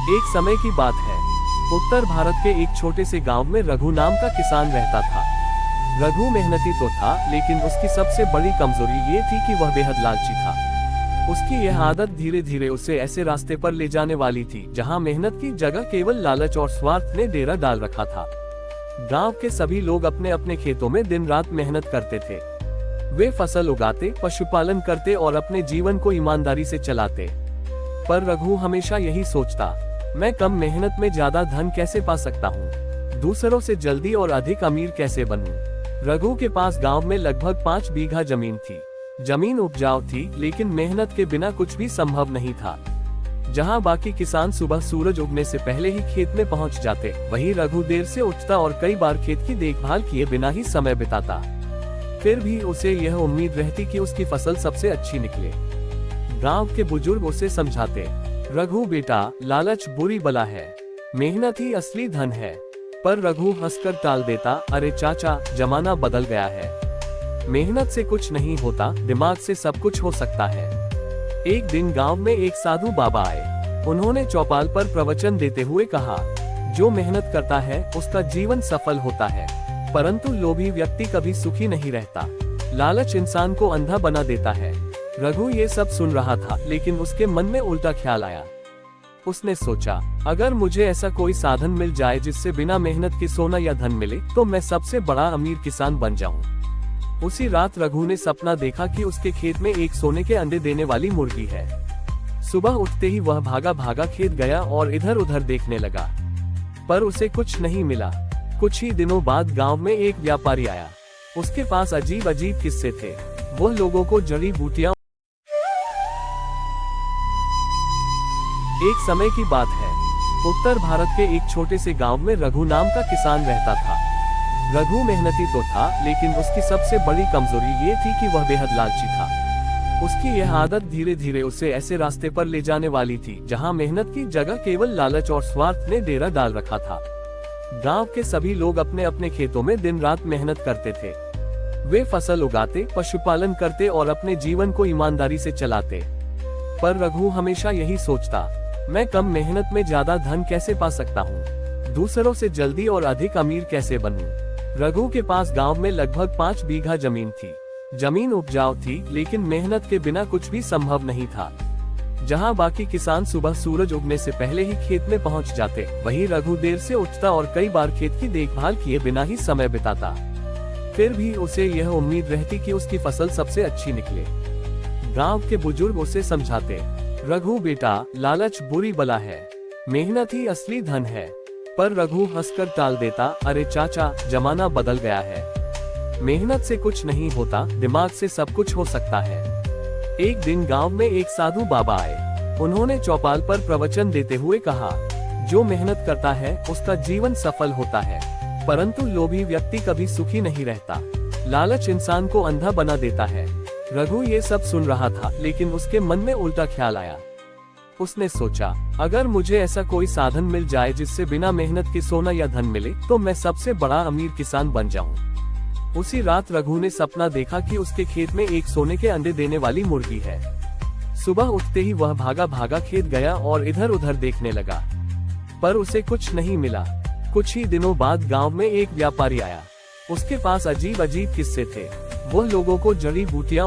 एक समय की बात है। उत्तर भारत के एक छोटे से गांव में रघु नाम का किसान रहता था। रघु मेहनती तो था, लेकिन उसकी सबसे बड़ी कमजोरी ये थी कि वह बेहद लालची था। उसकी यह आदत धीरे धीरे उसे ऐसे रास्ते पर ले जाने वाली थी जहां मेहनत की जगह केवल लालच और स्वार्थ ने डेरा डाल रखा था। गांव के सभी लोग अपने अपने खेतों में दिन रात मेहनत करते थे। वे फसल उगाते, पशुपालन करते और अपने जीवन को ईमानदारी से चलाते। पर रघु हमेशा यही सोचता, मैं कम मेहनत में ज्यादा धन कैसे पा सकता हूँ, दूसरों से जल्दी और अधिक अमीर कैसे बनूं। रघु के पास गांव में लगभग 5 बीघा जमीन थी। जमीन उपजाऊ थी, लेकिन मेहनत के बिना कुछ भी संभव नहीं था। जहां बाकी किसान सुबह सूरज उगने से पहले ही खेत में पहुंच जाते, वहीं रघु देर से उठता और कई बार खेत की देखभाल किए बिना ही समय बिताता। फिर भी उसे यह उम्मीद रहती कि उसकी फसल सबसे अच्छी निकले। गांव के बुजुर्ग उसे समझाते, रघु बेटा, लालच बुरी बला है, मेहनत ही असली धन है। पर रघु हंसकर टाल देता, अरे चाचा, जमाना बदल गया है। मेहनत से कुछ नहीं होता, दिमाग से सब कुछ हो सकता है। एक दिन गांव में एक साधु बाबा आए। उन्होंने चौपाल पर प्रवचन देते हुए कहा, जो मेहनत करता है उसका जीवन सफल होता है, परंतु लोभी व्यक्ति कभी सुखी नहीं रहता। लालच इंसान को अंधा बना देता है। रघु ये सब सुन रहा था, लेकिन उसके मन में उल्टा ख्याल आया। उसने सोचा, अगर मुझे ऐसा कोई साधन मिल जाए जिससे बिना मेहनत के सोना या धन मिले, तो मैं सबसे बड़ा अमीर किसान बन जाऊं। उसी रात रघु ने सपना देखा कि उसके खेत में एक सोने के अंडे देने वाली मुर्गी है। सुबह उठते ही वह भागा भागा खेत गया और इधर उधर देखने लगा, पर उसे कुछ नहीं मिला। कुछ ही दिनों बाद गांव में एक व्यापारी आया। उसके पास अजीब अजीब किस्से थे। वह लोगों को जड़ी बूटियां। एक समय की बात है। उत्तर भारत के एक छोटे से गांव में रघु नाम का किसान रहता था। रघु मेहनती तो था, लेकिन उसकी सबसे बड़ी कमजोरी ये थी कि वह बेहद लालची था। उसकी यह आदत धीरे धीरे उसे ऐसे रास्ते पर ले जाने वाली थी जहां मेहनत की जगह केवल लालच और स्वार्थ ने डेरा डाल रखा था। गांव के सभी लोग अपने अपने खेतों में दिन रात मेहनत करते थे। वे फसल उगाते, पशुपालन करते और अपने जीवन को ईमानदारी से चलाते। पर रघु हमेशा यही सोचता, मैं कम मेहनत में ज्यादा धन कैसे पा सकता हूँ, दूसरों से जल्दी और अधिक अमीर कैसे बनूं। रघु के पास गांव में लगभग 5 बीघा जमीन थी। जमीन उपजाऊ थी, लेकिन मेहनत के बिना कुछ भी संभव नहीं था। जहां बाकी किसान सुबह सूरज उगने से पहले ही खेत में पहुंच जाते, वहीं रघु देर से उठता और कई बार खेत की देखभाल किए बिना ही समय बिताता। फिर भी उसे यह उम्मीद रहती कि उसकी फसल सबसे अच्छी निकले। गांव के बुजुर्ग उसे समझाते, रघु बेटा, लालच बुरी बला है, मेहनत ही असली धन है। पर रघु हंसकर टाल देता, अरे चाचा, जमाना बदल गया है। मेहनत से कुछ नहीं होता, दिमाग से सब कुछ हो सकता है। एक दिन गांव में एक साधु बाबा आए। उन्होंने चौपाल पर प्रवचन देते हुए कहा, जो मेहनत करता है उसका जीवन सफल होता है, परंतु लोभी व्यक्ति कभी सुखी नहीं रहता। लालच इंसान को अंधा बना देता है। रघु ये सब सुन रहा था, लेकिन उसके मन में उल्टा ख्याल आया। उसने सोचा, अगर मुझे ऐसा कोई साधन मिल जाए जिससे बिना मेहनत के सोना या धन मिले, तो मैं सबसे बड़ा अमीर किसान बन जाऊं। उसी रात रघु ने सपना देखा कि उसके खेत में एक सोने के अंडे देने वाली मुर्गी है। सुबह उठते ही वह भागा भागा खेत गया और इधर उधर देखने लगा, पर उसे कुछ नहीं मिला। कुछ ही दिनों बाद गांव में एक व्यापारी आया। उसके पास अजीब अजीब किस्से थे। वह लोगों को जड़ी बूटियां